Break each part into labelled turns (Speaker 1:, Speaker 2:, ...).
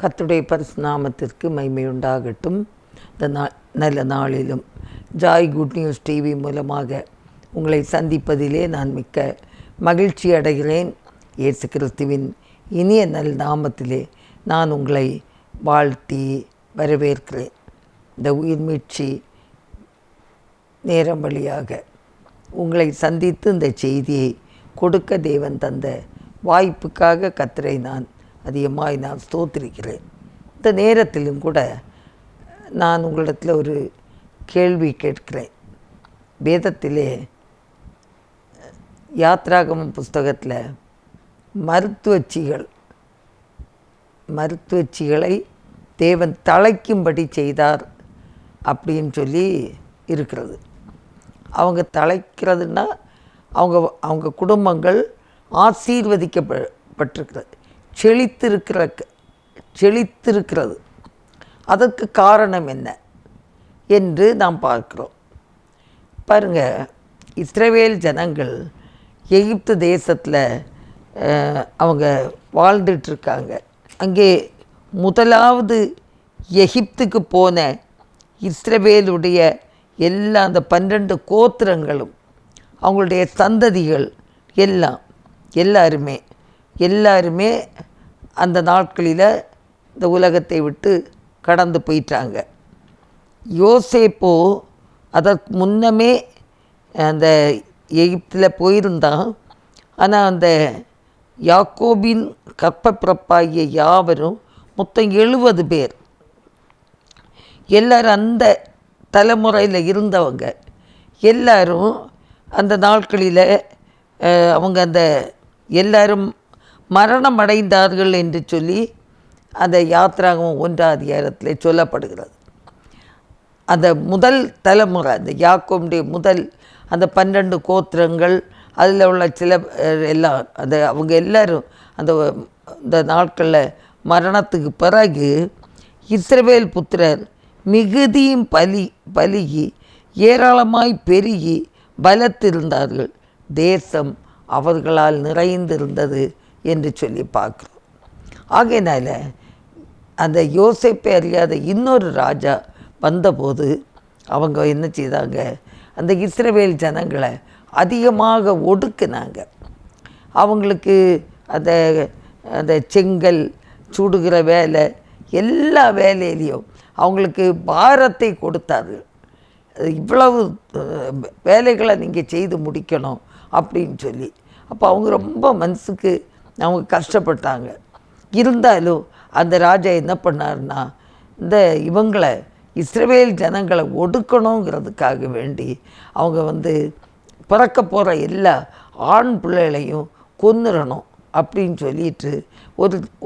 Speaker 1: கர்த்தருடைய பரிசுத்த நாமத்திற்கு மகிமை உண்டாகட்டும். இந்த நல்ல நாளிலும் ஜாய் குட் நியூஸ் டிவி மூலமாக உங்களை சந்திப்பதிலே நான் மிக்க மகிழ்ச்சி அடைகிறேன். இயேசு கிறிஸ்துவின் இனிய நல் நாமத்திலே நான் உங்களை வாழ்த்தி வரவேற்கிறேன். இந்த உயிர் மீட்சி நேரம் வழியாக உங்களை சந்தித்து இந்த செய்தியை கொடுக்க தேவன் தந்த வாய்ப்புக்காக கர்த்தரை நான் அதிகமாக நான் ஸ்தோத்திரிக்கிறேன். இந்த நேரத்திலும் கூட நான் உங்களிடத்தில் ஒரு கேள்வி கேட்கிறேன். வேதத்திலே யாத்ராகமம் புஸ்தகத்தில் மருத்துவச்சிகளை தேவன் தழைக்கும்படி செய்தார் அப்படின்னு சொல்லி இருக்கிறது. அவங்க தழைக்கிறதுனா அவங்க குடும்பங்கள் ஆசீர்வதிக்கப்பட்டிருக்கிறது, செழித்திருக்கிறது. அதற்கு காரணம் என்ன என்று நாம் பார்க்கிறோம். பாருங்கள், இஸ்ரவேல் ஜனங்கள் எகிப்து தேசத்தில் அவங்க வாழ்ந்துட்டுருக்காங்க. அங்கே முதலாவது எகிப்துக்கு போன இஸ்ரவேலுடைய எல்லா அந்த 12 கோத்திரங்களும் அவங்களுடைய சந்ததிகள் எல்லாருமே அந்த நாட்களில் இந்த உலகத்தை விட்டு கடந்து போயிட்டாங்க. யோசேப்போ அதற்கு முன்னமே அந்த எகிப்தில் போயிருந்தான். ஆனால் அந்த யாக்கோபின் கற்பப்பிறப்பாகிய யாவரும் மொத்தம் 70 பேர் எல்லோரும் அந்த தலைமுறையில் இருந்தவங்க எல்லாரும் அந்த நாட்களில் அவங்க அந்த எல்லாரும் மரணம் அடைந்தார்கள் என்று சொல்லி அந்த யாத்ராகமம் 1ஆம் அதிகாரத்தில் சொல்லப்படுகிறது. அந்த முதல் தலைமுறை, அந்த யாக்கோபுடைய முதல் அந்த 12 கோத்திரங்கள், அதில் உள்ள சில எல்லாம் அவங்க எல்லாரும் அந்த நாட்களில் மரணத்துக்கு பிறகு இஸ்ரவேல் புத்திரர் மிகுதியும் பலுகி ஏராளமாய் பெருகி பலத்திருந்தார்கள். தேசம் அவர்களால் நிறைந்திருந்தது என்று சொல்லி பார்க்குறோம். ஆகையினால அந்த யோசேப்பை அறியாத இன்னொரு ராஜா வந்தபோது அவங்க என்ன செய்தாங்க, அந்த இஸ்ரவேல் ஜனங்களை அதிகமாக ஒடுக்குனாங்க. அவங்களுக்கு அந்த செங்கல் சுடுகிற வேலை, எல்லா வேலையிலையும் அவங்களுக்கு பாரத்தை கொடுத்தார்கள். இவ்வளவு வேலைகளை நீங்கள் செய்து முடிக்கணும் அப்படின்னு சொல்லி. அப்போ அவங்க ரொம்ப மனசுக்கு அவங்க கஷ்டப்பட்டாங்க. இருந்தாலும் அந்த ராஜா என்ன பண்ணார்னா, இவங்களை இஸ்ரவேல் ஜனங்களை ஒடுக்கணுங்கிறதுக்காக வேண்டி அவங்க பிறக்க போகிற எல்லா ஆண் பிள்ளைகளையும் கொன்னுடணும் அப்படின்னு சொல்லிட்டு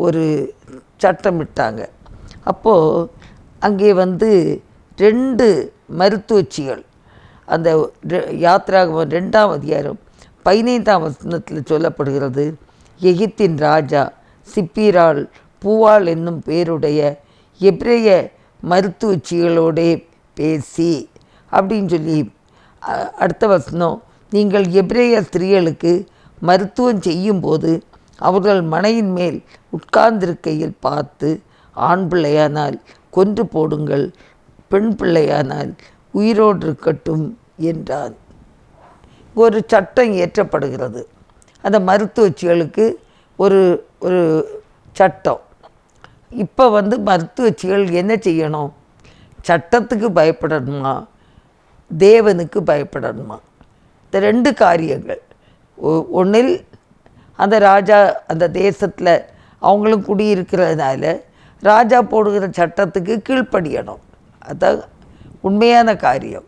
Speaker 1: ஒரு சட்டமிட்டாங்க. அப்போது அங்கே 2 மருத்துவச்சிகள், அந்த யாத்ராகமம் 2ஆம் அதிகாரம் 15ஆம் வசனத்தில் சொல்லப்படுகிறது, எகிப்தின் ராஜா சிப்பீராள் பூவாள் என்னும் பேருடைய எபிரேய மருத்துவச்சிகளோடே பேசி அப்படின்னு சொல்லி. அடுத்த வசனம், நீங்கள் எபிரேய ஸ்திரீகளுக்கு மருத்துவம் செய்யும்போது அவர்கள் மனையின் மேல் உட்கார்ந்திருக்கையில் பார்த்து, ஆண் பிள்ளையானால் கொன்று போடுங்கள், பெண் பிள்ளையானால் உயிரோடு இருக்கட்டும் என்றான். ஒரு சட்டம் இயற்றப்படுகிறது. அந்த மருத்துவச்சிகளுக்கு ஒரு சட்டம். இப்போ மருத்துவச்சிகள் என்ன செய்யணும்? சட்டத்துக்கு பயப்படணுமா, தேவனுக்கு பயப்படணுமா? இந்த 2 காரியங்கள். ஒன்றில் அந்த ராஜா அந்த தேசத்தில் அவங்களும் குடியிருக்கிறதுனால ராஜா போடுகிற சட்டத்துக்கு கீழ்ப்படியணும். அதுதான் உண்மையான காரியம்.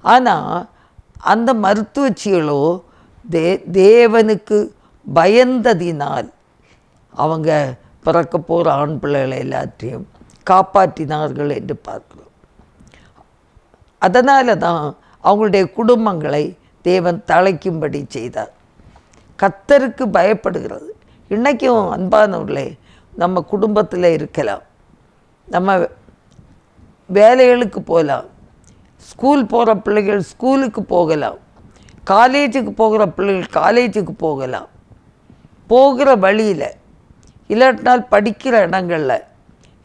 Speaker 1: ஆனால் அந்த மருத்துவச்சிகளோ தேவனுக்கு பயந்ததினால் அவங்க பிறக்க போகிற ஆண் பிள்ளைகளை எல்லாத்தையும் காப்பாற்றினார்கள் என்று பார்க்கிறோம். அதனால தான் அவங்களுடைய குடும்பங்களை தேவன் தழைக்கும்படி செய்தார். கர்த்தருக்கு பயப்படுகிறது. இன்றைக்கும் அன்பானவர்களே, நம்ம குடும்பத்தில் இருக்கலாம், நம்ம வேலைகளுக்கு போகலாம், ஸ்கூல் போகிற பிள்ளைகள் ஸ்கூலுக்கு போகலாம், காலேஜுக்கு போகிற பிள்ளைகள் காலேஜுக்கு போகலாம். போகிற வழியில் இல்லாட்டினால் படிக்கிற இடங்களில்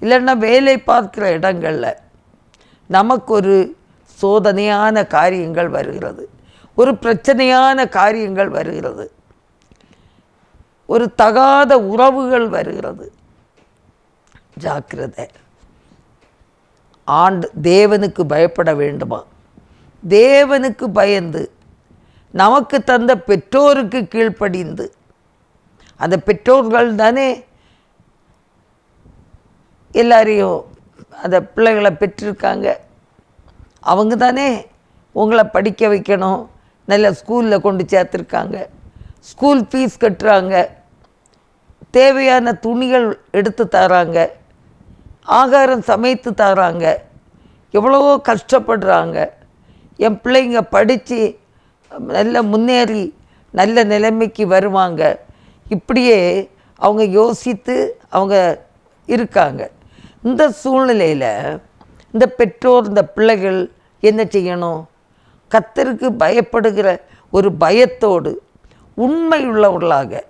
Speaker 1: இல்லைன்னா வேலை பார்க்குற இடங்களில் நமக்கு ஒரு சோதனையான காரியங்கள் வருகிறது, ஒரு பிரச்சனையான காரியங்கள் வருகிறது, ஒரு தகாத உறவுகள் வருகிறது. ஜாக்கிரதை. தேவனுக்கு பயப்பட வேண்டுமா? தேவனுக்கு பயந்து நமக்கு தந்த பெற்றோருக்கு கீழ்ப்படிந்து, அந்த பெற்றோர்கள் தானே எல்லாரையும் அந்த பிள்ளைகளை பெற்றிருக்காங்க. அவங்க தானே உங்களை படிக்க வைக்கணும், நல்ல ஸ்கூலில் கொண்டு சேர்த்துருக்காங்க, ஸ்கூல் ஃபீஸ் கட்டுறாங்க, தேவையான துணிகள் எடுத்து தராங்க, ஆகாரம் சமைத்து தராங்க, எவ்வளவோ கஷ்டப்படுறாங்க. என் பிள்ளைங்க படித்து நல்ல முன்னேறி நல்ல நிலைமைக்கு வருவாங்க. இப்படியே அவங்க யோசித்து அவங்க இருக்காங்க. இந்த சூழ்நிலையில் இந்த பெற்றோர், இந்த பிள்ளைகள் என்ன செய்யணும்? கர்த்தருக்கு பயப்படுகிற ஒரு பயத்தோடு உண்மையுள்ளவர்களாக,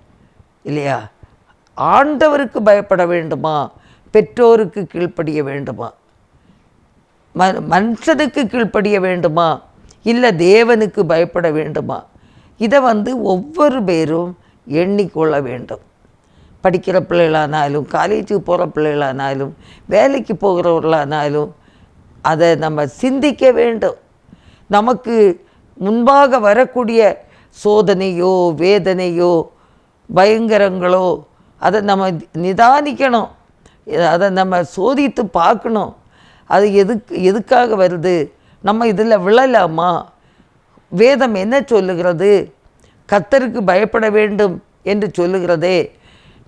Speaker 1: இல்லையா, ஆண்டவருக்கு பயப்பட வேண்டுமா? பெற்றோருக்கு கீழ்ப்படிய வேண்டுமா? மனுஷனுக்கு கீழ்ப்படிய வேண்டுமா? இல்லை தேவனுக்கு பயப்பட வேண்டுமா? இதை ஒவ்வொரு பேரும் எண்ணிக்கொள்ள வேண்டும். படிக்கிற பிள்ளைகளானாலும், காலேஜுக்கு போகிற பிள்ளைகளானாலும், வேலைக்கு போகிறவர்களானாலும் அதை நம்ம சிந்திக்க வேண்டும். நமக்கு முன்பாக வரக்கூடிய சோதனையோ வேதனையோ பயங்கரங்களோ அதை நம்ம நிதானிக்கணும், அதை நம்ம சோதித்து பார்க்கணும். அது எதுக்காக வருது? நம்ம இதில் விழலாமா? வேதம் என்ன சொல்லுகிறது? கர்த்தருக்கு பயப்பட வேண்டும் என்று சொல்லுகிறதே,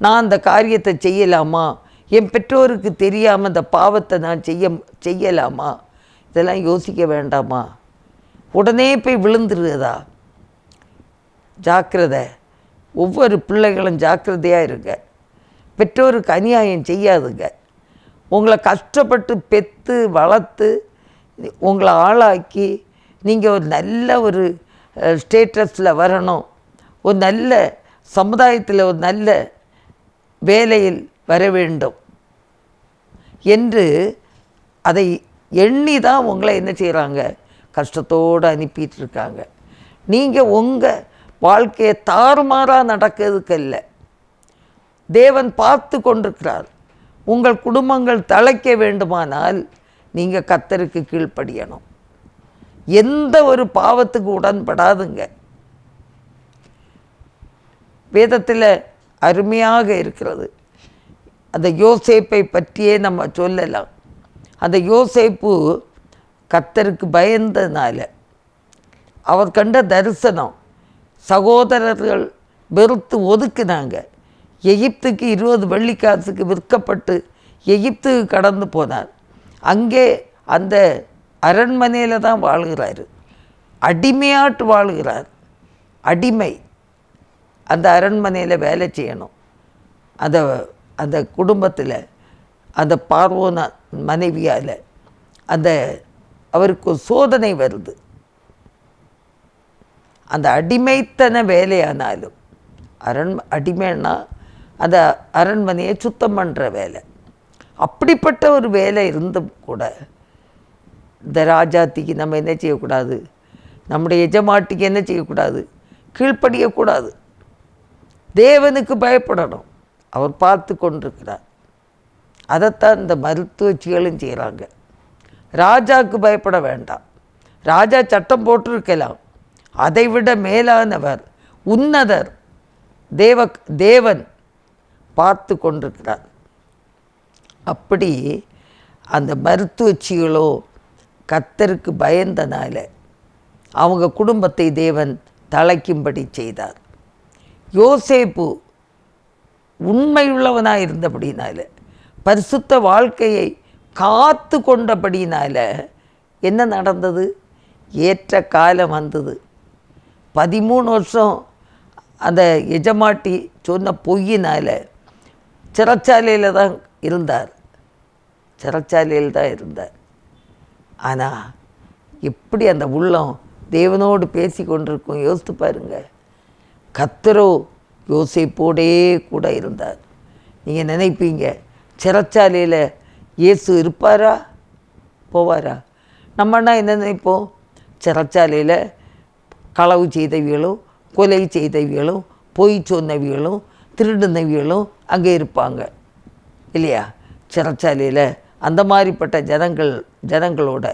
Speaker 1: நான் அந்த காரியத்தை செய்யலாமா? என் பெற்றோருக்கு தெரியாமல் அந்த பாவத்தை நான் செய்யலாமா? இதெல்லாம் யோசிக்க வேண்டாமா? உடனே போய் விழுந்துருதா? ஜாக்கிரதை. ஒவ்வொரு பிள்ளைகளும் ஜாக்கிரதையாக இருங்க. பெற்றோருக்கு அநியாயம் செய்யாதுங்க. உங்களை கஷ்டப்பட்டு பெற்று வளர்த்து உங்களை ஆளாக்கி நீங்கள் ஒரு நல்ல ஒரு ஸ்டேட்டஸில் வரணும், ஒரு நல்ல சமுதாயத்தில் ஒரு நல்ல வேலையில் வர வேண்டும் என்று அதை எண்ணி தான் உங்களை என்ன செய்கிறாங்க? கஷ்டத்தோடு அனுப்பிட்டு இருக்காங்க. நீங்கள் உங்கள் வாழ்க்கையை தாறுமாறாக நடக்கிறதுக்கு இல்லை, தேவன் பார்த்து கொண்டிருக்கிறார். உங்கள் குடும்பங்கள் தழைக்க வேண்டுமானால் நீங்கள் கர்த்தருக்கு கீழ்ப்படியணும். எந்த ஒரு பாவத்துக்கு உடன்படாதுங்க. வேதத்தில் அருமையாக இருக்கிறது. அந்த யோசேப்பை பற்றியே நம்ம சொல்லலாம். அந்த யோசேப்பு கர்த்தருக்கு பயந்ததுனால அவர் கண்ட தரிசனம், சகோதரர்கள் வெறுத்து ஒதுக்குனாங்க. எகிப்துக்கு 20 வெள்ளிக்காசுக்கு விற்கப்பட்டு எகிப்துக்கு கடந்து போனார். அங்கே அந்த அரண்மனையில் தான் வாழ்கிறார், அடிமையாட்டு வாழ்கிறார். அடிமை அந்த அரண்மனையில் வேலை செய்யணும். அந்த குடும்பத்தில் அந்த பார்வோன மனைவியால் அவருக்கு சோதனை வருது. அந்த அடிமைத்தன வேலையானாலும், அடிமைன்னா அந்த அரண்மனையை சுத்தம் பண்ணுற வேலை, அப்படிப்பட்ட ஒரு வேலை இருந்தும் கூட இந்த ராஜாத்திக்கு நம்ம என்ன செய்யக்கூடாது? நம்முடைய எஜமாட்டிக்கு என்ன செய்யக்கூடாது? கீழ்ப்படியக்கூடாது. தேவனுக்கு பயப்படணும். அவர் பார்த்து கொண்டிருக்கிறார். அதைத்தான் இந்த மருத்துவச்சிகளும் செய்கிறாங்க. ராஜாவுக்கு பயப்பட வேண்டாம். ராஜா சட்டம் போட்டிருக்கலாம். அதைவிட மேலானவர், உன்னதர், தேவன் பார்த்து கொண்டிருக்கிறார். அப்படி அந்த மருத்துவச்சிகளோ கர்த்தருக்கு பயந்தனால அவங்க குடும்பத்தை தேவன் தழைக்கும்படி செய்தார். யோசேப்பு உண்மையுள்ளவனாக இருந்தபடினால, பரிசுத்த வாழ்க்கையை காத்து கொண்டபடினால என்ன நடந்தது? ஏற்ற காலம் வந்தது. 13 வருஷம் அந்த எஜமாட்டி சொன்ன பொய்யினால் சிறைச்சாலையில் தான் இருந்தார். ஆனால் எப்படி அந்த உள்ளம் தேவனோடு பேசி கொண்டிருக்கும் யோசித்து பாருங்க. கர்த்தரோ யோசேப்போடே கூட இருந்தார். நீங்கள் நினைப்பீங்க சிறைச்சாலையில் இயேசு இருப்பாரா, போவாரா? நம்மன்னா என்ன நினைப்போம்? சிறைச்சாலையில் களவு செய்தவிகளும், கொலை செய்தவிகளும், பொய் சொன்னவிகளும், திருடுனவிகளும் அங்கே இருப்பாங்க இல்லையா? சிறைச்சாலையில் அந்த மாதிரிப்பட்ட ஜனங்களோட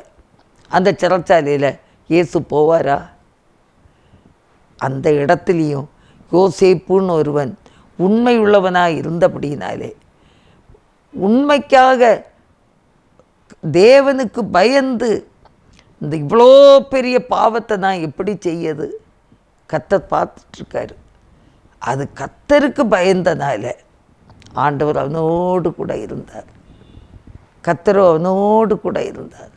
Speaker 1: அந்த சிறைச்சாலையில் இயேசு போவாரா? அந்த இடத்துலையும் யோசேப்புன்னு ஒருவன் உண்மை உள்ளவனாக இருந்தபடினாலே, உண்மைக்காக தேவனுக்கு பயந்து, இந்த இவ்வளோ பெரிய பாவத்தை நான் எப்படி செய்யது, கர்த்தர் பார்த்துட்ருக்காரு. அது கர்த்தருக்கு பயந்தனால ஆண்டவர் அவனோடு கூட இருந்தார். கர்த்தரோ அவனோடு கூட இருந்தார்.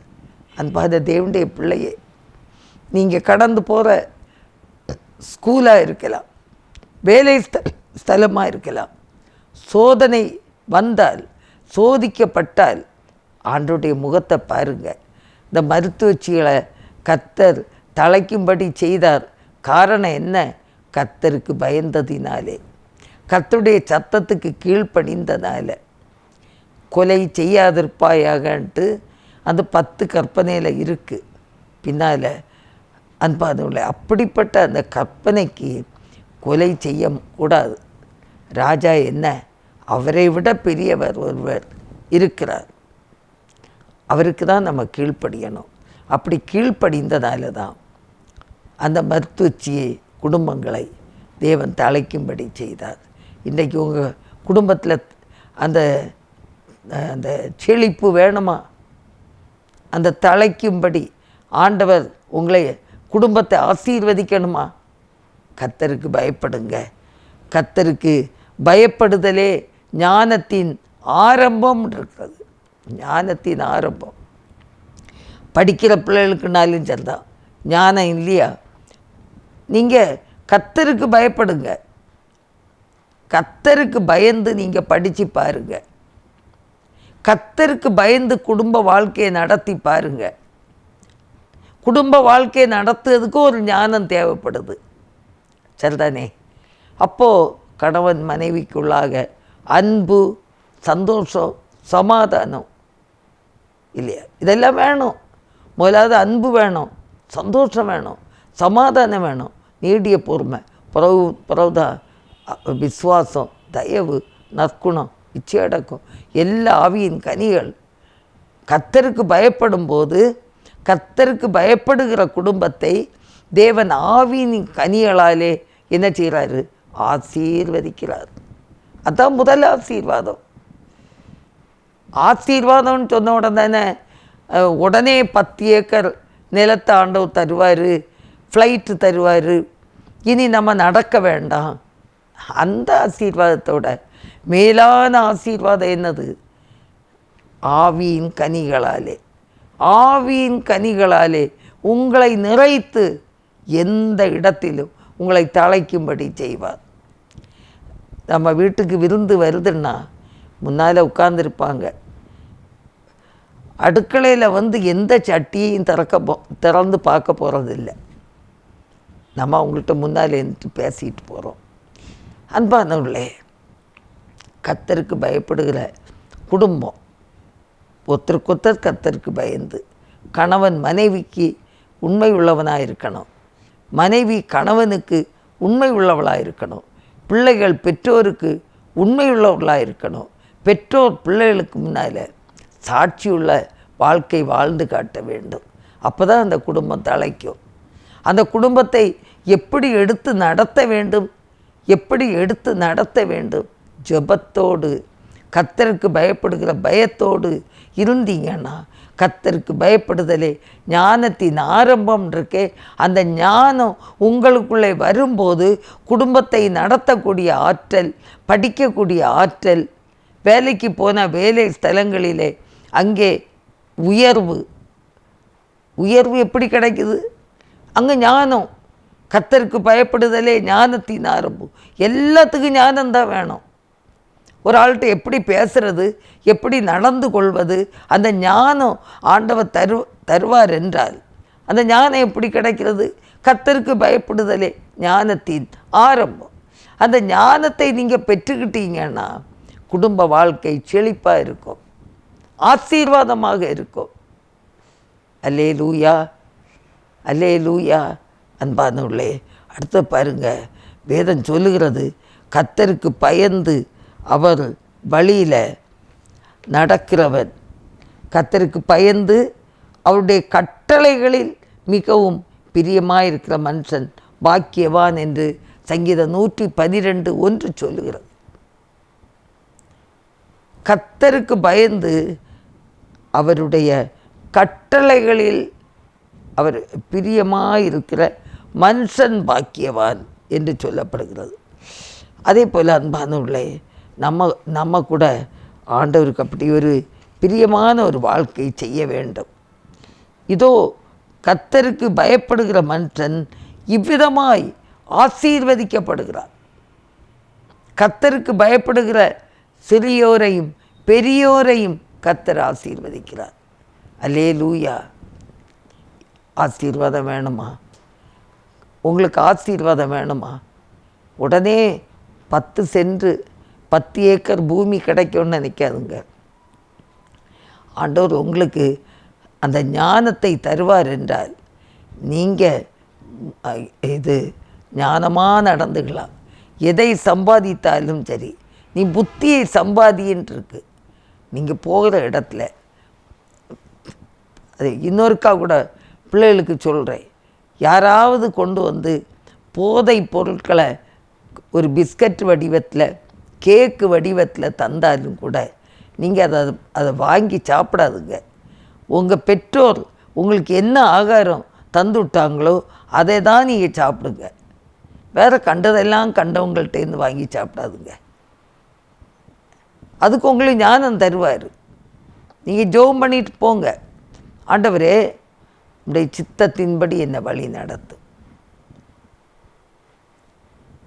Speaker 1: அன்பான தேவனுடைய பிள்ளையே, நீங்கள் கடந்து போகிற ஸ்கூலாக இருக்கலாம், வேலை ஸ்தலமாக இருக்கலாம், சோதனை வந்தால், சோதிக்கப்பட்டால் ஆண்டவருடைய முகத்தை பாருங்கள். இந்த மருத்துவச்சிகளை கர்த்தர் தழைக்கும்படி செய்தார். காரணம் என்ன? கர்த்தருக்கு பயந்ததினாலே, கர்த்தருடைய சத்தத்துக்கு கீழ்ப்படிந்தனால. கொலை செய்யாதிருப்பாயாகன்ட்டு அந்த 10 கற்பனையில் இருக்குது பின்னால். அன்பானவர்களே, அப்படிப்பட்ட அந்த கற்பனைக்கு கொலை செய்யக்கூடாது. ராஜா என்ன, அவரை விட பெரியவர் ஒருவர் இருக்கிறார், அவருக்கு தான் நம்ம கீழ்ப்படியணும். அப்படி கீழ்ப்படிந்ததால தான் அந்த மருத்துவச்சியை குடும்பங்களை தேவன் தழைக்கும்படி செய்தார். இன்றைக்கி உங்கள் குடும்பத்தில் அந்த அந்த செழிப்பு வேணுமா? அந்த தழைக்கும்படி ஆண்டவர் உங்களை குடும்பத்தை ஆசீர்வதிக்கணுமா? கர்த்தருக்கு பயப்படுங்க. கர்த்தருக்கு பயப்படுதலே ஞானத்தின் ஆரம்பம் இருக்கிறது. ஞானத்தின் ஆரம்பம். படிக்கிற பிள்ளைகளுக்குனாலும் சரிதான், ஞானம் இல்லையா? நீங்கள் கர்த்தருக்கு பயப்படுங்க. கர்த்தருக்கு பயந்து நீங்கள் படித்து பாருங்க. கர்த்தருக்கு பயந்து குடும்ப வாழ்க்கையை நடத்தி பாருங்க. குடும்ப வாழ்க்கையை நடத்துறதுக்கு ஒரு ஞானம் தேவைப்படுது, சரிதானே? அப்போது கணவன் மனைவிக்குள்ளாக அன்பு, சந்தோஷம், சமாதானம் இல்லையா, இதெல்லாம் வேணும். முதலாவது அன்பு வேணும், சந்தோஷம் வேணும், சமாதானம் வேணும், நீடிய பொறுமை, பிறகுதான் விசுவாசம், தயவு, நற்குணம், இச்சையடக்கம், எல்லா ஆவியின் கனிகள். கர்த்தருக்கு பயப்படும் போது, கர்த்தருக்கு பயப்படுகிற குடும்பத்தை தேவன் ஆவியின் கனிகளாலே என்ன செய்கிறாரு? ஆசீர்வதிக்கிறார். அதான் முதல் ஆசீர்வாதம். ஆசீர்வாதம்னு சொன்ன உடனே 10 ஏக்கர் நிலத்தை ஆண்டவர் தருவார், ஃப்ளைட்டு தருவார், இனி நம்ம நடக்க வேண்டாம். அந்த ஆசீர்வாதத்தோட மேலான ஆசீர்வாதம் என்னது? ஆவியின் கனிகளாலே. ஆவியின் கனிகளாலே உங்களை நிறைத்து எந்த இடத்திலும் உங்களை தழைக்கும்படி செய்வார். நம்ம வீட்டுக்கு விருந்து வருதுன்னா முன்னால் உட்கார்ந்துருப்பாங்க. அடுக்கலையில் எந்த சட்டியையும் திறந்து பார்க்க போகிறதில்லை. நம்ம அவங்கள்ட்ட முன்னால் இருந்து பேசிட்டு போகிறோம். அன்பானவர்களே, கர்த்தருக்கு பயப்படுகிற குடும்பம், ஒருத்தருக்கொத்தர் கர்த்தருக்கு பயந்து, கணவன் மனைவிக்கு உண்மை உள்ளவனாக இருக்கணும், மனைவி கணவனுக்கு உண்மை உள்ளவளாக இருக்கணும், பிள்ளைகள் பெற்றோருக்கு உண்மை உள்ளவர்களாக இருக்கணும், பெற்றோர் பிள்ளைகளுக்கு முன்னால் சாட்சியுள்ள வாழ்க்கை வாழ்ந்து காட்ட வேண்டும். அப்போ தான் அந்த குடும்பம் தழைக்கும். அந்த குடும்பத்தை எப்படி எடுத்து நடத்த வேண்டும், எப்படி எடுத்து நடத்த வேண்டும்? ஜெபத்தோடு, கர்த்தருக்கு பயப்படுகிற பயத்தோடு இருந்தீங்கன்னா, கர்த்தருக்கு பயப்படுதலே ஞானத்தின் ஆரம்பம் இருக்கே. அந்த ஞானம் உங்களுக்குள்ளே வரும்போது குடும்பத்தை நடத்தக்கூடிய ஆற்றல், படிக்கக்கூடிய ஆற்றல், வேலைக்கு போன வேலை ஸ்தலங்களிலே அங்கே உயர்வு எப்படி கிடைக்குது? அங்கே ஞானம். கர்த்தருக்கு பயப்படுதலே ஞானத்தின் ஆரம்பம். எல்லாத்துக்கும் ஞானம்தான் வேணும். ஒரு ஆள்கிட்ட எப்படி பேசுறது, எப்படி நடந்து கொள்வது, அந்த ஞானம் ஆண்டவர் தருவார் என்றால் அந்த ஞானம் எப்படி கிடைக்கிறது? கர்த்தருக்கு பயப்படுதலே ஞானத்தின் ஆரம்பம். அந்த ஞானத்தை நீங்கள் பெற்றுக்கிட்டீங்கன்னா குடும்ப வாழ்க்கை செழிப்பாக இருக்கும், ஆசீர்வாதமாக இருக்கும். அல்லேலூயா, அல்லேலூயா. அன்பானவர்களே, அடுத்து பாருங்க, வேதம் சொல்லுகிறது, கர்த்தருக்கு பயந்து அவர் வழியில் நடக்கிறவன், கர்த்தருக்கு பயந்து அவருடைய கட்டளைகளில் மிகவும் பிரியமாயிருக்கிற மனுஷன் பாக்கியவான் என்று சங்கீதம் 112:1 சொல்லுகிறது. கர்த்தருக்கு பயந்து அவருடைய கட்டளைகளில் அவர் பிரியமாயிருக்கிற மனுஷன் பாக்கியவான் என்று சொல்லப்படுகிறது. அதே போல் அன்பானவர்களே, நம்ம கூட ஆண்டவருக்கு அப்படி ஒரு பிரியமான ஒரு வாழ்க்கை செய்ய வேண்டும். இதோ கர்த்தருக்கு பயப்படுகிற மனுஷன் இவ்விதமாய் ஆசீர்வதிக்கப்படுகிறார். கர்த்தருக்கு பயப்படுகிற சிறியோரையும் பெரியோரையும் கர்த்தர் ஆசீர்வதிக்கிறார். அல்லேலூயா. ஆசீர்வாதம் வேணுமா? உங்களுக்கு ஆசீர்வாதம் வேணுமா? உடனே 10 சென்ட் 10 ஏக்கர் பூமி கிடைக்கும்னு நினைக்காதுங்க. ஆண்டவர் உங்களுக்கு அந்த ஞானத்தை தருவார் என்றால் நீங்கள் இது ஞானமாக நடந்துக்கலாம். எதை சம்பாதித்தாலும் சரி, நீ புத்தியை சம்பாதின்னு இருக்கு. நீங்கள் போகிற இடத்துல அது இன்னொருக்கா கூட பிள்ளைகளுக்கு சொல்கிறேன், யாராவது கொண்டு வந்து போதை பொருட்களை ஒரு பிஸ்கட் வடிவத்தில் கேக்கு வடிவத்தில் தந்தாலும் கூட நீங்கள் அதை வாங்கி சாப்பிடாதுங்க. உங்கள் பெற்றோர் உங்களுக்கு என்ன ஆகாரம் தந்து விட்டாங்களோ அதை தான் நீங்கள் சாப்பிடுங்க. வேறு கண்டதெல்லாம் கண்டவங்கள்ட்டேருந்து வாங்கி சாப்பிடாதுங்க. அதுக்கு உங்களுக்கு ஞானம் தருவார். நீங்கள் ஜெபம் பண்ணிட்டு போங்க, ஆண்டவரே உடைய சித்தத்தின்படி என்னை வழி நடத்தும்,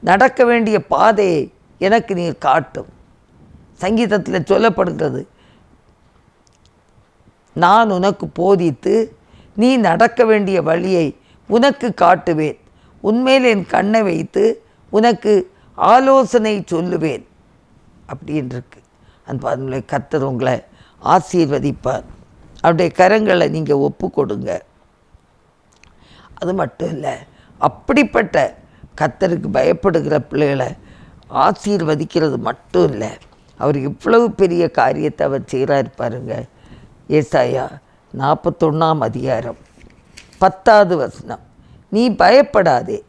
Speaker 1: நடக்க வேண்டிய பாதையை எனக்கு நீர் காட்டும். சங்கீதத்தில் சொல்லப்படுகிறது, நான் உனக்கு போதித்து நீ நடக்க வேண்டிய வழியை உனக்கு காட்டுவேன், உன்மேல் என் கண்ணை வைத்து உனக்கு ஆலோசனை சொல்லுவேன் அப்படின்ருக்கு. அந்த கர்த்தர் உங்களை ஆசீர்வதிப்பார். அவருடைய கரங்களை நீங்கள் ஒப்பு கொடுங்க. அது மட்டும் இல்லை, அப்படிப்பட்ட கர்த்தருக்கு பயப்படுகிற பிள்ளைகளை ஆசீர்வதிக்கிறது மட்டும் இல்லை, அவர் இவ்வளவு பெரிய காரியத்தை அவர் செய்கிறார் பாருங்க. ஏசாயா 41:10 நீ பயப்படாதே,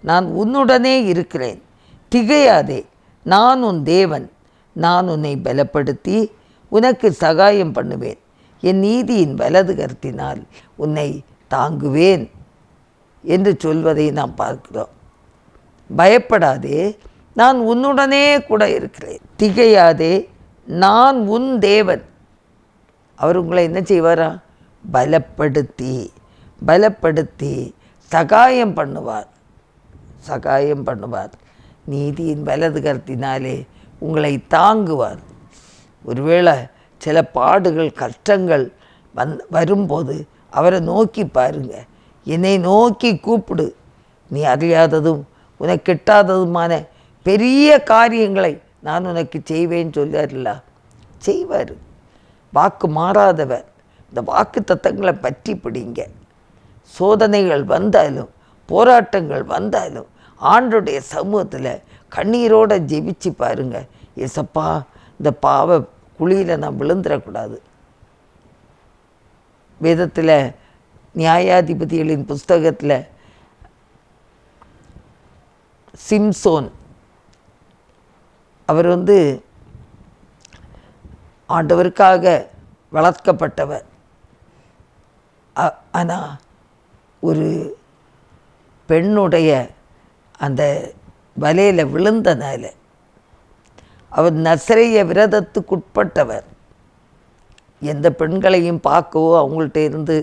Speaker 1: நான் உன்னுடனே இருக்கிறேன், திகையாதே, நான் உன் தேவன், நான் உன்னை பலப்படுத்தி உனக்கு சகாயம் பண்ணுவேன், என் நீதியின் வலது கரத்தினால் உன்னை தாங்குவேன் என்று சொல்வதை நாம் பார்க்கிறோம். பயப்படாதே, நான் உன்னுடனே கூட இருக்கிறேன், திகையாதே, நான் உன் தேவன். அவர் உங்களை என்ன செய்வாரா? பலப்படுத்தி சகாயம் பண்ணுவார். நீதியின் வலது கரத்தினாலே உங்களை தாங்குவார். ஒருவேளை சில பாடுகள் கஷ்டங்கள் வரும்போது அவரை நோக்கி பாருங்க, என்னை நோக்கி கூப்பிடு, நீ அறியாததும் உனக்கு கிட்டாததுமான பெரிய காரியங்களை நான் உனக்கு செய்வேன்னு சொல்லார்ல, செய்வார். வாக்கு மாறாதவர். இந்த வாக்கு தத்தங்களை பற்றி பிடிங்க. சோதனைகள் வந்தாலும் போராட்டங்கள் வந்தாலும் ஆண்டோடைய சமூகத்தில் கண்ணீரோடு ஜெபிச்சு பாருங்க, ஏசப்பா இந்த பாவ குழியில் நான் விழுந்துடக்கூடாது. வேதத்தில் நியாயாதிபதிகளின் புஸ்தகத்தில் சிம்சோன் அவர் ஆண்டவருக்காக வளர்க்கப்பட்டவர். ஆனால் ஒரு பெண்ணுடைய அந்த வலையில் விழுந்தனால அவர் நசரேய விரதத்துக்குட்பட்டவர். எந்த பெண்களையும் பார்க்கவோ அவங்கள்ட்ட இருந்து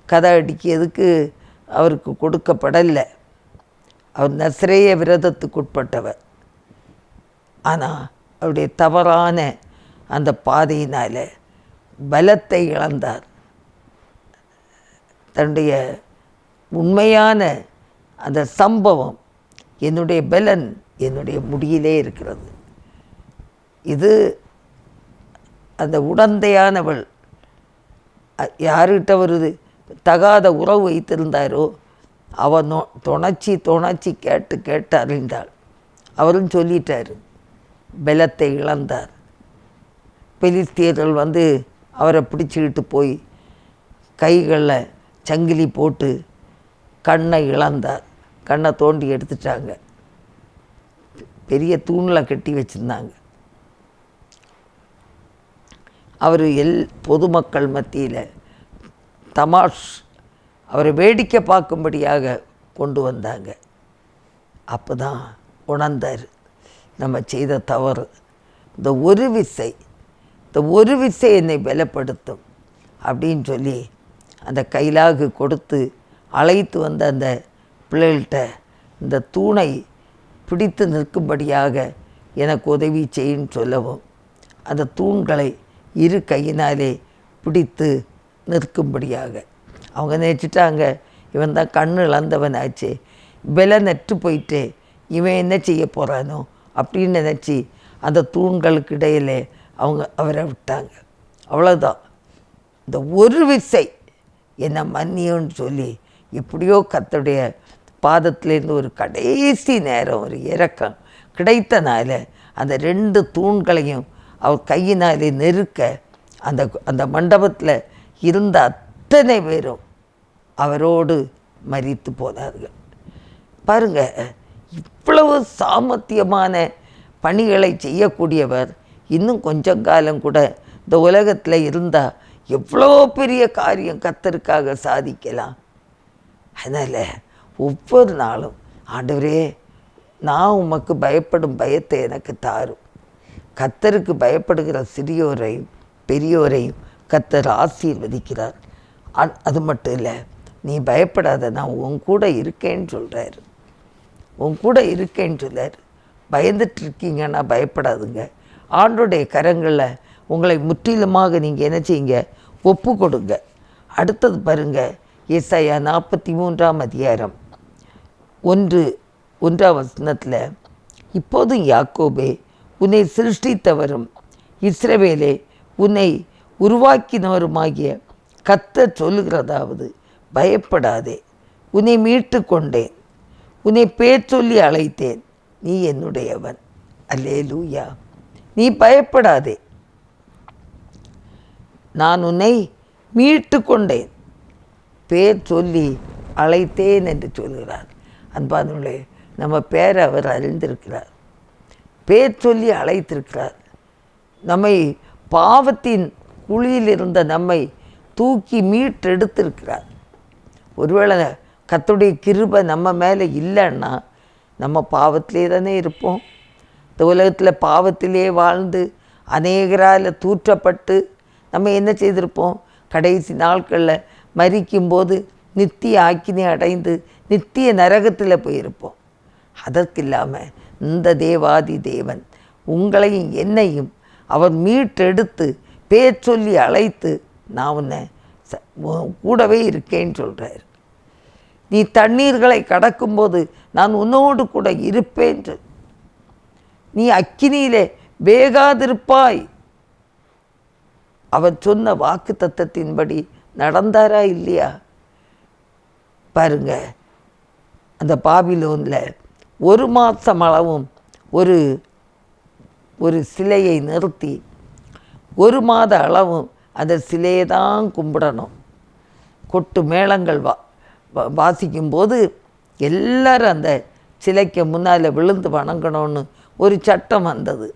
Speaker 1: கதை அடிக்கிறதுக்கு அவருக்கு கொடுக்கப்படலை. அவர் நசரேய விரதத்துக்குட்பட்டவர். ஆனால் அவருடைய தவறான அந்த பாதையினால் பலத்தை இழந்தார். தன்னுடைய உண்மையான அந்த சம்பவம், என்னுடைய பலன் என்னுடைய முடியிலே இருக்கிறது. இது அந்த உடந்தையானவள் யார்கிட்ட ஒரு தகாத உறவு வைத்திருந்தாரோ அவன் துணைச்சி கேட்டு கேட்டு அறிந்தாள். அவரும் சொல்லிட்டார், பலத்தை இழந்தார். பெலிஸ்தியர்கள் அவரை பிடிச்சிக்கிட்டு போய் கைகளில் சங்கிலி போட்டு கண்ணை இழந்தார். கண்ணை தோண்டி எடுத்துட்டாங்க. பெரிய தூணில் கட்டி வச்சுருந்தாங்க. அவர் பொதுமக்கள் மத்தியில் தமாஷ் அவரை வேடிக்கை பார்க்கும்படியாக கொண்டு வந்தாங்க. அப்போ தான் உணர்ந்தார், நம்ம செய்த தவறு. இந்த ஒரு விசை என்னை பலப்படுத்தும் அப்படின்னு சொல்லி அந்த கைலாகு கொடுத்து அழைத்து வந்த அந்த பிள்ளைகள்கிட்ட இந்த தூணை பிடித்து நிற்கும்படியாக எனக்கு உதவி செய்யுன்னு சொல்லவும் அந்த தூண்களை இரு கையினாலே பிடித்து நிற்கும்படியாக அவங்க நினச்சிட்டாங்க, இவன் தான் கண்ணு இழந்தவனாச்சு, நெட்டு போயிட்டே இவன் என்ன செய்ய போகிறானோ அப்படின்னு நினச்சி அந்த தூண்களுக்கு இடையிலே அவரை விட்டாங்க. அவ்வளோதான். இந்த ஒரு விசை என்னை மன்னியோன்னு சொல்லி எப்படியோ கர்த்தருடைய பாதத்திலேருந்து ஒரு கடைசி நேரம் ஒரு இரக்கம் கிடைத்தனால அந்த 2 தூண்களையும் அவர் கையினாலே நெருக்க அந்த மண்டபத்தில் இருந்த அத்தனை பேரும் அவரோடு மரித்து போனார்கள். பாருங்க, இவ்வளவு சாமர்த்தியமான பணிகளை செய்யக்கூடியவர் இன்னும் கொஞ்சம் காலம் கூட இந்த உலகத்தில் இருந்தால் எவ்வளோ பெரிய காரியம் கர்த்தருக்காக சாதிக்கலாம். அதனால் ஒவ்வொரு நாளும், ஆண்டவரே நான் உமக்கு பயப்படும் பயத்தை எனக்கு தாரும். கர்த்தருக்கு பயப்படுகிற சிறியோரையும் பெரியோரையும் கர்த்தர் ஆசீர்வதிக்கிறார். அது மட்டும் இல்லை, நீ பயப்படாத, நான் உன் கூட இருக்கேன்னு சொல்கிறார். உன் கூட இருக்கேன்னு சொல்கிறார். பயந்துட்டுருக்கீங்கன்னா பயப்படாதுங்க. ஆண்டோடைய கரங்களில் உங்களை முற்றிலுமாக நீங்கள் என்ன செய்யுங்க, ஒப்பு கொடுங்க. அடுத்தது பாருங்கள், ஏசாயா 43ஆம் அதிகாரம் 1ஆம் வசனத்தில், இப்போதும் யாக்கோபே உன்னை சிருஷ்டித்தவரும் இஸ்ரவேலே உன்னை உருவாக்கினவருமாகிய கர்த்தர் சொல்லுகிறதாவது, பயப்படாதே, உன்னை மீட்டு கொண்டேன், உன்னை பேர் சொல்லி அழைத்தேன், நீ என்னுடையவன். அல்லேலூயா. நீ பயப்படாதே, நான் உன்னை மீட்டு கொண்டேன், பேர் சொல்லி அழைத்தேன் என்று சொல்கிறார். அன்பானவர்களே, நம்ம பேரை அவர் அறிந்திருக்கிறார், பேர் சொல்லி அழைத்திருக்கிறார். நம்மை பாவத்தின் குழியில் இருந்த நம்மை தூக்கி மீட்டெடுத்திருக்கிறார். ஒருவேளை கர்த்தருடைய கிருபை நம்ம மேலே இல்லைன்னா நம்ம பாவத்திலே தானே இருப்போம். இந்த உலகத்தில் பாவத்திலே வாழ்ந்து அநேகரால் தூற்றப்பட்டு நம்ம என்ன செய்திருப்போம், கடைசி நாட்களில் மரிக்கும்போது நித்திய ஆக்கினை அடைந்து நித்திய நரகத்தில் போயிருப்போம். அதற்கு இல்லாமல் இந்த தேவாதி தேவன் உங்களையும் என்னையும் அவர் மீட்டெடுத்து பேர் சொல்லி அழைத்து, நான் உன்னை கூடவே இருக்கேன்னு சொல்கிறார். நீ தண்ணீர்களை கடக்கும்போது நான் உன்னோடு கூட இருப்பேன், நீ அக்கினியிலே வேகாதிருப்பாய். அவர் சொன்ன வாக்கு தத்தத்தின்படி நடந்தாரா இல்லையா? பாருங்க, அந்த பாபிலோனில் 1 மாதம் அளவும் ஒரு சிலையை நிறுத்தி 1 மாத அளவும் அந்த சிலையை தான் கும்பிடணும். கொட்டு மேளங்கள் வாசிக்கும்போது எல்லாரும் அந்த சிலைக்கு முன்னால் விழுந்து வணங்கணும்னு ஒரு சட்டம் வந்தது.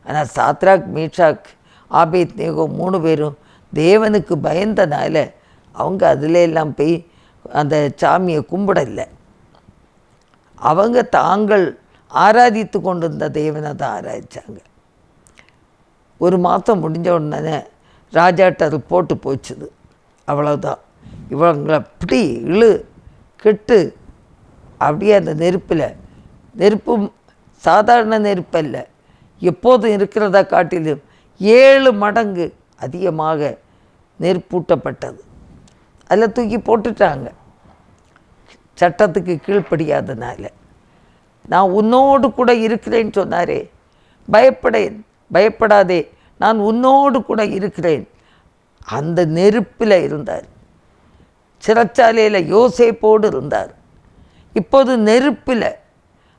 Speaker 1: ஆனால் சாத்ராக், மீஷாக், ஆபேத்நேகோ 3 பேரும் தேவனுக்கு பயந்தனால அவங்க அதில் எல்லாம் போய் அந்த சாமியை கும்பிடலை. அவங்க தாங்கள் ஆராதித்து கொண்டிருந்த தேவனை தான் ஆராதித்தாங்க. 1 மாதம் முடிஞ்ச உடனே ராஜாட்ட அது போட்டு போச்சுது. அவ்வளோதான். இவங்களை அப்படி கெட்டு அப்படியே அந்த நெருப்பும் சாதாரண நெருப்பு அல்ல, எப்போதும் இருக்கிறதா காட்டிலும் 7 மடங்கு அதிகமாக நெருப்பூட்டப்பட்டது. அதில் தூக்கி போட்டுட்டாங்க, சட்டத்துக்கு கீழ்ப்படியாதனால. நான் உன்னோடு கூட இருக்கிறேன்னு சொன்னாரே, பயப்படாதே, நான் உன்னோடு கூட இருக்கிறேன். அந்த நெருப்பில் இருந்தார். சிறைச்சாலையில் யோசேப்போடு இருந்தார். இப்போது நெருப்பில்,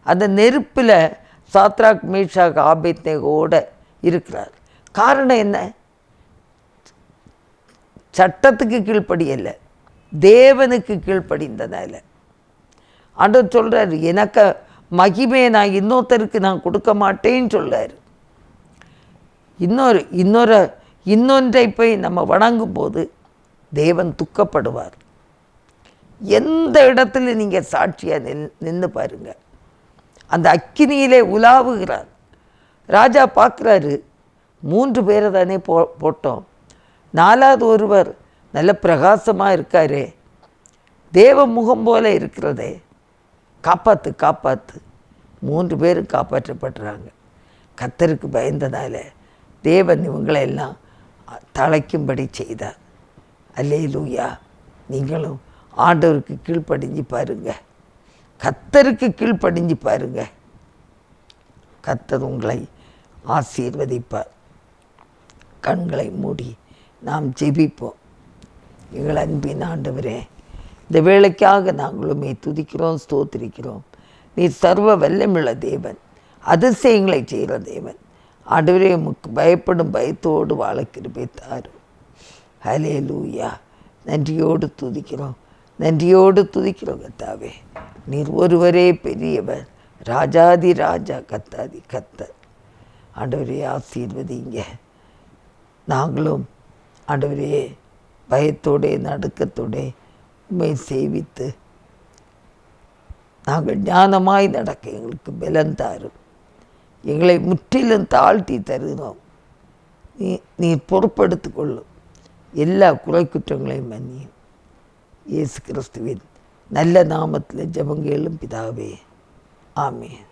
Speaker 1: அந்த நெருப்பில் சாத்ராக் மேஷாக் ஆபேத்நேகோடு இருக்கிறார். காரணம் என்ன? சட்டத்துக்கு கீழ்ப்படியல்ல, தேவனுக்கு கீழ்ப்படிந்ததால. ஆண்டவர் சொல்கிறார், எனக்கு மகிமையை நான் இன்னொருத்தருக்கு நான் கொடுக்க மாட்டேன்னு சொல்கிறார். இன்னொன்றை போய் நம்ம வணங்கும் போது தேவன் துக்கப்படுவார். எந்த இடத்துல நீங்கள் சாட்சியாக நின்று பாருங்க. அந்த அக்கினியிலே உலாவுகிறார். ராஜா பார்க்குறாரு, 3 பேரை தானே போட்டோம், 4வது ஒருவர் நல்ல பிரகாசமாக இருக்காரே, தேவ முகம் போல இருக்கிறதே, காப்பாற்று காப்பாற்று. 3 பேரும் காப்பாற்றப்படுறாங்க. கர்த்தருக்கு பயந்ததால் தேவன் இவங்களை எல்லாம் தழைக்கும்படி செய்தார். அல்லேலூயா. நீங்களும் ஆண்டவருக்கு கீழ்ப்படிஞ்சு பாருங்க, கர்த்தருக்கு கீழ்ப்படிஞ்சு பாருங்க. கர்த்தர் உங்களை ஆசீர்வதிப்பார். கண்களை மூடி நாம் ஜெபிப்போம். எங்கள் அன்பின் ஆண்டவரே, இந்த வேளைக்காக நாங்களுமே துதிக்கிறோம், ஸ்தோத்திரிக்கிறோம். நீர் சர்வ வல்லமுள்ள தேவன், அதிசயங்களை செய்கிற தேவன். ஆண்டவரே, உமக்கு பயப்படும் பயத்தோடு வாழ கிருபை தாரும். ஹல்லேலூயா. நன்றியோடு துதிக்கிறோம், நன்றியோடு துதிக்கிறோம் கர்த்தாவே. நீர் ஒருவரே பெரியவர், ராஜாதி ராஜா, கர்த்தாதி கர்த்தர். ஆண்டவரே, ஆசீர்வதிங்க. நாங்களும் ஆண்டவரே பயத்தோடே நடுக்கத்தோடே உம்மை சேவித்து நாங்கள் ஞானமாய் நடக்க எங்களுக்கு பலன் தாரும். எங்களை முற்றிலும் தாழ்த்தி தருகிறோம். நீ பொறுப்படுத்தி கொள்ளும். எல்லா குறை குற்றங்களையும் மன்னியும். இயேசு கிறிஸ்துவின் நல்ல நாமத்தில் ஜெபம் கேளும் பிதாவே. ஆமென்.